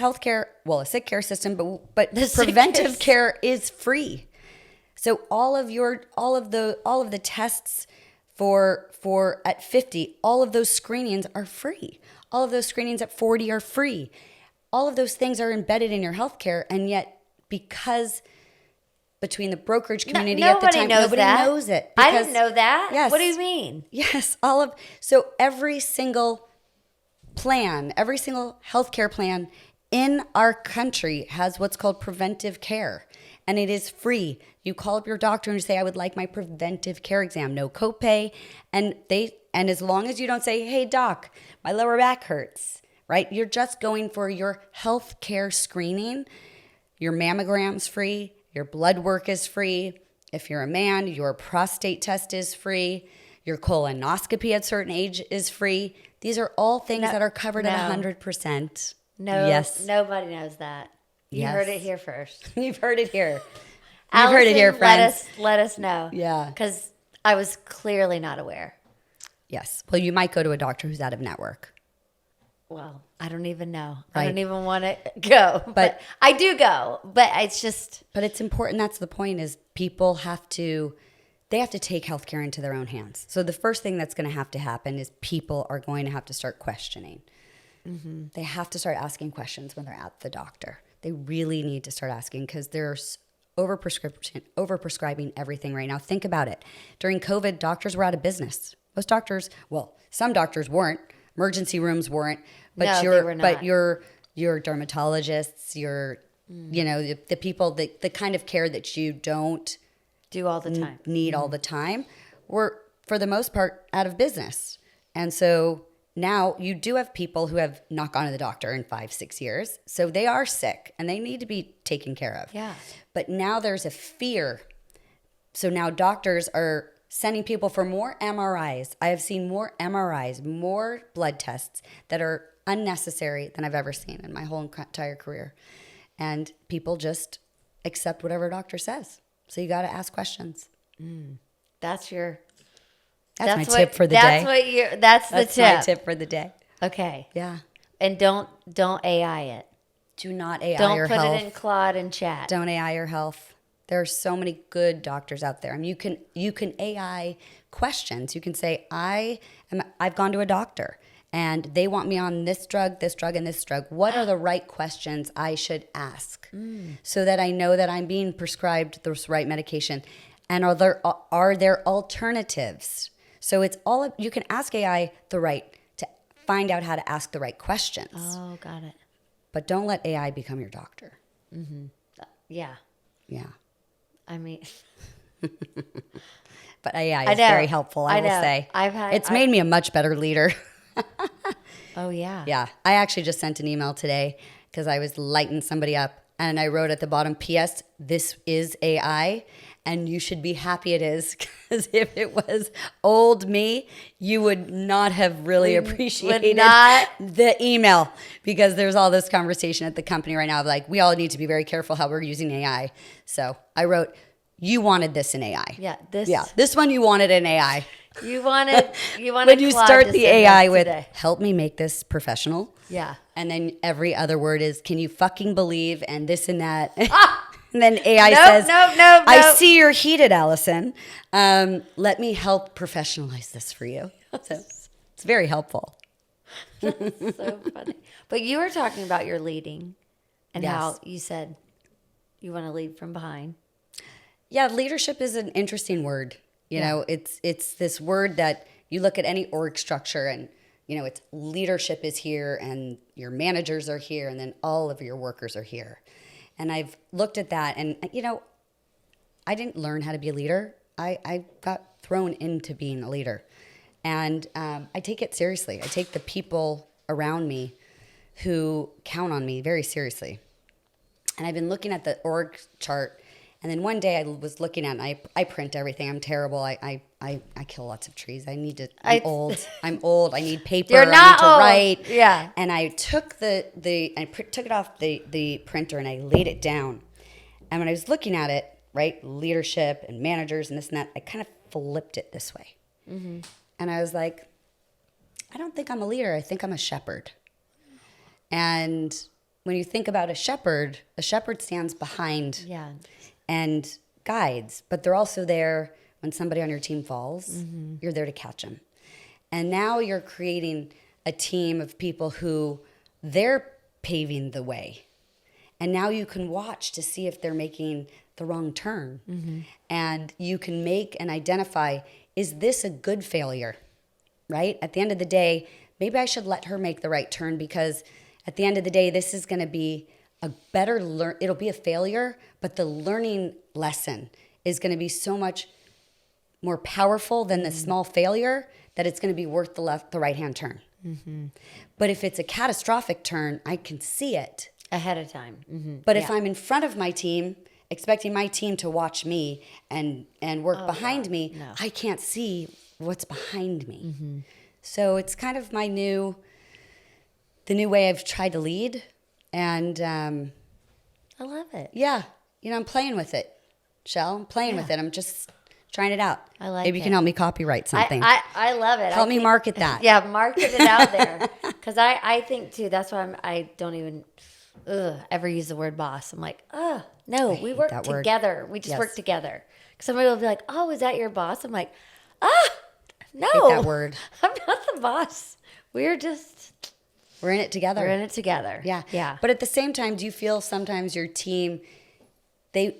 sick care system, but preventive care is free. So all of the tests for at 50, all of those screenings are free. All of those screenings at 40 are free. All of those things are embedded in your healthcare, and yet because between the brokerage community at the time, nobody knows it. I didn't know that. Yes. What do you mean? Yes, so every single plan, every single healthcare plan in our country has what's called preventive care, and it is free. You call up your doctor and you say, I would like my preventive care exam, no copay, and as long as you don't say, hey doc, my lower back hurts, right? You're just going for your healthcare screening. Your mammogram's free, your blood work is free. If you're a man, your prostate test is free. Your colonoscopy at a certain age is free. These are all things that are covered at 100%. No, yes. Nobody knows that. You heard it here first. You've heard it here. Alison, heard it here, friends. Let us know. Yeah. Because I was clearly not aware. Yes. Well, you might go to a doctor who's out of network. Well, I don't even know. Right. I don't even want to go. But I do go. But it's just. But it's important. That's the point is people they have to take healthcare into their own hands. So the first thing that's going to have to happen is people are going to have to start questioning. Mm-hmm. They have to start asking questions when they're at the doctor. They really need to start asking because there's overprescribing everything right now. Think about it. During COVID, doctors were out of business. Most doctors, well, some doctors weren't. Emergency rooms weren't. But they were not. But your dermatologists, the people, the kind of care that you don't do all the time. Need all the time, were for the most part out of business. And so now you do have people who have not gone to the doctor in 5-6 years. So they are sick and they need to be taken care of. Yeah. But now there's a fear. So now doctors are sending people for more MRIs. I have seen more MRIs, more blood tests that are unnecessary than I've ever seen in my whole entire career. And people just accept whatever a doctor says. So you got to ask questions. That's my tip for the day. That's the tip. That's my tip for the day. Okay. Yeah. And don't AI it. Do not AI your health. Don't put it in Claude and chat. Don't AI your health. There are so many good doctors out there. I mean, you can AI questions. You can say, I've gone to a doctor and they want me on this drug, and this drug. What are the right questions I should ask so that I know that I'm being prescribed the right medication? And are there alternatives? So it's all you can ask AI to find out how to ask the right questions. Oh, got it. But don't let AI become your doctor. Mm-hmm. Yeah. Yeah. I mean, but AI is very helpful, I will say. It's made me a much better leader. Oh, yeah. Yeah. I actually just sent an email today because I was lighting somebody up and I wrote at the bottom, P.S., this is AI and you should be happy it is because if it was old me, you would not have really appreciated the email because there's all this conversation at the company right now of like, we all need to be very careful how we're using AI. So I wrote, you wanted this in AI. Yeah. This one you wanted in AI. You wanted when you start the AI with, today. Help me make this professional. Yeah. And then every other word is, can you fucking believe, and this and that. And then AI says, no. I see you're heated, Alison. Let me help professionalize this for you. So it's very helpful. That's so funny. But you were talking about your leading and how you said you want to lead from behind. Yeah, leadership is an interesting word. You know, it's this word that you look at any org structure and, it's leadership is here and your managers are here and then all of your workers are here. And I've looked at that and, I didn't learn how to be a leader. I got thrown into being a leader. And I take it seriously. I take the people around me who count on me very seriously. And I've been looking at the org chart And then one day I was looking at it, and I print everything. I'm terrible. I kill lots of trees. I'm old. I'm old. I need paper. You're not I old. need to write. Yeah. And I took took it off the printer and I laid it down. And when I was looking at it, right, leadership and managers and this and that, I kind of flipped it this way. Mm-hmm. And I was like, I don't think I'm a leader. I think I'm a shepherd. And when you think about a shepherd stands behind and guides, but they're also there when somebody on your team falls. Mm-hmm. You're there to catch them. And now you're creating a team of people who they're paving the way. And now you can watch to see if they're making the wrong turn. Mm-hmm. And you can make and identify, is this a good failure, right? At the end of the day, maybe I should let her make the right turn, because at the end of the day, this is going to be a better it'll be a failure, but the learning lesson is going to be so much more powerful than the small failure that it's going to be worth the right-hand turn. Mm-hmm. But if it's a catastrophic turn, I can see it ahead of time. Mm-hmm. But if I'm in front of my team, expecting my team to watch me and work behind me, I can't see what's behind me. Mm-hmm. So it's kind of the new way I've tried to lead. And I love it. Yeah. I'm playing with it, Shell. I'm playing with it. I'm just trying it out. I like Maybe you can help me copyright something. I love it. Help me market that. Yeah, market it out there. Because I think, too, that's why I don't even ever use the word boss. I'm like, no, we work together. We just work together. Somebody will be like, oh, is that your boss? I'm like, no. I hate that word. I'm not the boss. We're in it together. We're in it together. Yeah. Yeah. But at the same time, do you feel sometimes your team, the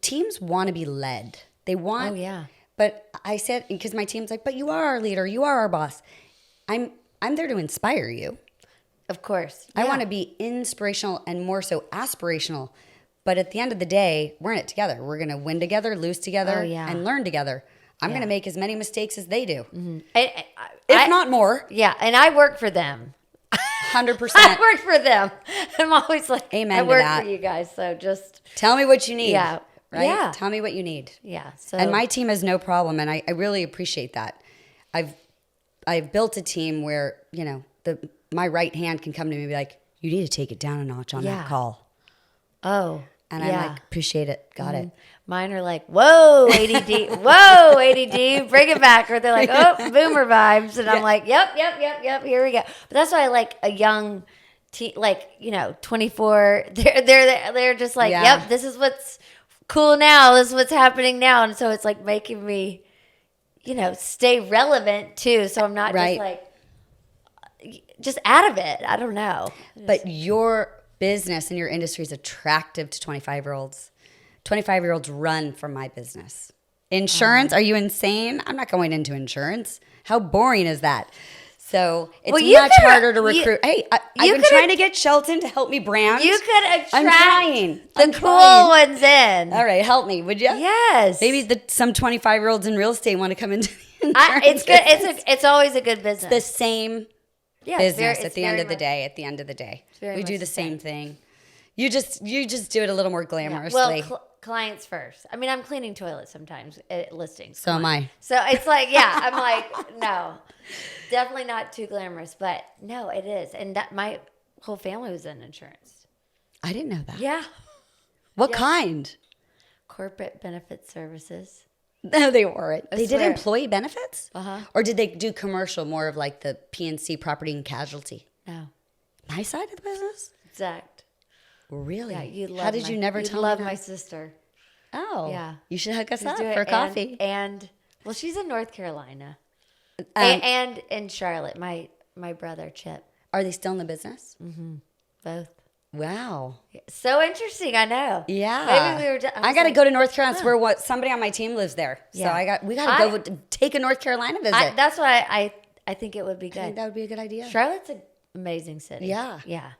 teams want to be led? They want. Oh, yeah. But I said, because my team's like, but you are our leader. You are our boss. I'm there to inspire you. Of course. Yeah. I want to be inspirational and more so aspirational. But at the end of the day, we're in it together. We're going to win together, lose together, and learn together. I'm going to make as many mistakes as they do. Mm-hmm. If not more. Yeah, and I work for them. 100%. I work for them. I'm always like, amen I work to that. for you guys, so just... Tell me what you need. Yeah. Right? Yeah. Tell me what you need. Yeah. So. And my team has no problem, and I really appreciate that. I've built a team where, my right hand can come to me and be like, you need to take it down a notch on that call. Oh. And I'm like, appreciate it. Got it. Mine are like, whoa, ADD. Whoa, ADD. Bring it back. Or they're like, oh, boomer vibes. And I'm like, yep. Here we go. But that's why I like a young teen, 24. They're just like, yep, this is what's cool now. This is what's happening now. And so it's like making me, stay relevant too. So I'm not just like, just out of it. I don't know. But your business and your industry is attractive to 25-year-olds. 25-year-olds run from my business. Insurance? Are you insane? I'm not going into insurance. How boring is that? So it's much harder to recruit. I've been trying to get Shelton to help me brand. You could attract I'm the cool ones in. All right, help me, would you? Yes. Maybe some 25-year-olds in real estate want to come into the insurance It's good. business. It's always a good business. The same business at the end of the day. At the end of the day, we do the same thing. You just do it a little more glamorously. Well, clients first. I mean, I'm cleaning toilets sometimes at listings. So am I. So it's like, I'm like, no, definitely not too glamorous, but no, it is. And that my whole family was in insurance. I didn't know that. Yeah. What kind? Corporate benefit services. No, they weren't. They did swear. employee benefits? Uh-huh. Or did they do commercial, more of like the PNC, property and casualty? No. My side of the business? Exact. Really? Yeah, you'd love How did you never tell me love that? my sister. Oh. Yeah. You should hook us up do it. for coffee. And well, she's in North Carolina. And in Charlotte, my brother, Chip. Are they still in the business? Mm-hmm. Both. Wow. So interesting, I know. Yeah. Maybe we were. I got to go to North Carolina. It's where somebody on my team lives there. So Yeah. we got to go take a North Carolina visit. That's why I think it would be good. I think that would be a good idea. Charlotte's an amazing city. Yeah. Yeah.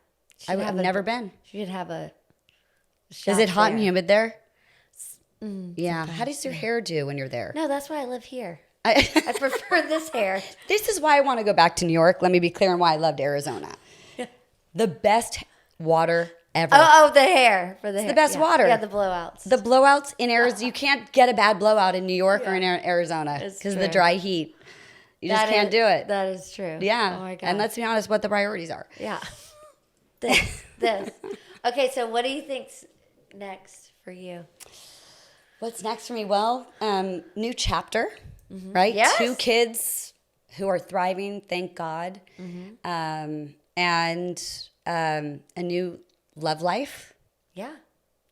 I've never been. She should have a. Is it hot and humid there? Yeah. Sometimes, How does your hair do when you're there? No, that's why I live here. I prefer this hair. This is why I want to go back to New York. Let me be clear on why I loved Arizona. The best water ever. Oh, the hair for the hair. It's the best water. Yeah, the blowouts. The blowouts in Arizona, you can't get a bad blowout in New York or in Arizona because of the dry heat. You just can't do it. That is true. Yeah. Oh my God. And let's be honest, what the priorities are. Yeah. This. Okay, so what do you think's next for you? What's next for me? Well, new chapter, right? Yes. 2 kids who are thriving, thank God. And a new love life. Yeah.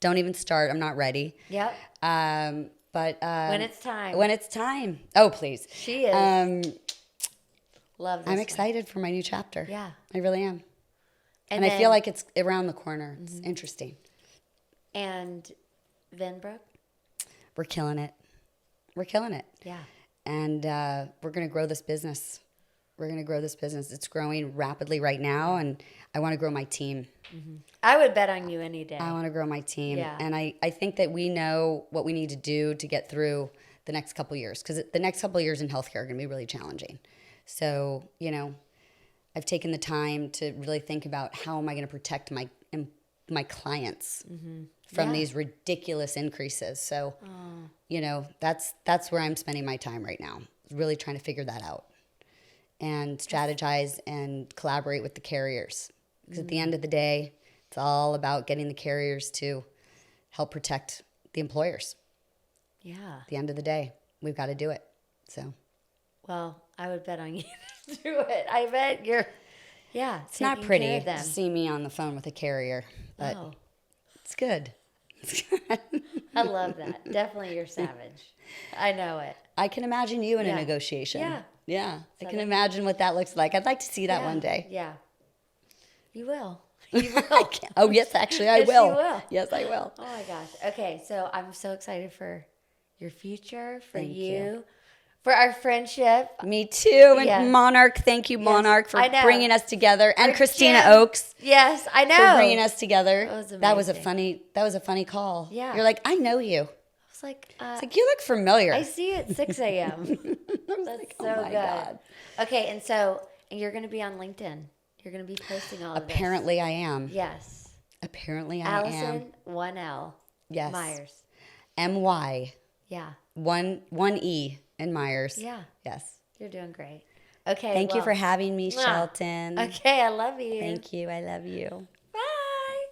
Don't even start. I'm not ready. Yep. But when it's time. When it's time. Oh, please. She is. Love this I'm one. excited for my new chapter. Yeah. I really am. And then, I feel like it's around the corner. It's interesting. And Venbrook? We're killing it. We're killing it. Yeah. And we're going to grow this business. It's growing rapidly right now, and I want to grow my team. I would bet on you any day. I want to grow my team. Yeah. And I think that we know what we need to do to get through the next couple years, because the next couple years in healthcare are going to be really challenging. So, I've taken the time to really think about how am I going to protect my clients from these ridiculous increases. So, that's where I'm spending my time right now, really trying to figure that out and strategize and collaborate with the carriers. Because at the end of the day, it's all about getting the carriers to help protect the employers. Yeah. At the end of the day, we've got to do it. So, well, I would bet on you to do it. I bet you're, it's not pretty to see me on the phone with a carrier, but it's good. I love that. Definitely you're savage. I know it. I can imagine you in a negotiation. Yeah. Yeah. I can imagine what that looks like. I'd like to see that one day. Yeah. You will. You will. Oh, yes, actually, I Yes, will. you will. Yes, I will. Oh, my gosh. Okay, so I'm so excited for your future, for Thank you, for our friendship. Me too. And Yes. Monarch, thank you, Monarch, for I know. bringing us together. And For Christina Jim. Oakes Yes, I know. for bringing us together. That was That was a funny call. Yeah. You're like, I know you. I was like, It's like, you look familiar. I see you at 6 a.m. That's like, so oh my good. God. Okay, and you're going to be on LinkedIn. You're going to be posting all of this. Apparently I am. Yes. Apparently I am. Alison, 1L. Yes. Myers. M-Y. Yeah. One E in Myers. Yeah. Yes. You're doing great. Okay. Thank you for having me, Shelton. Okay, I love you. Thank you. I love you.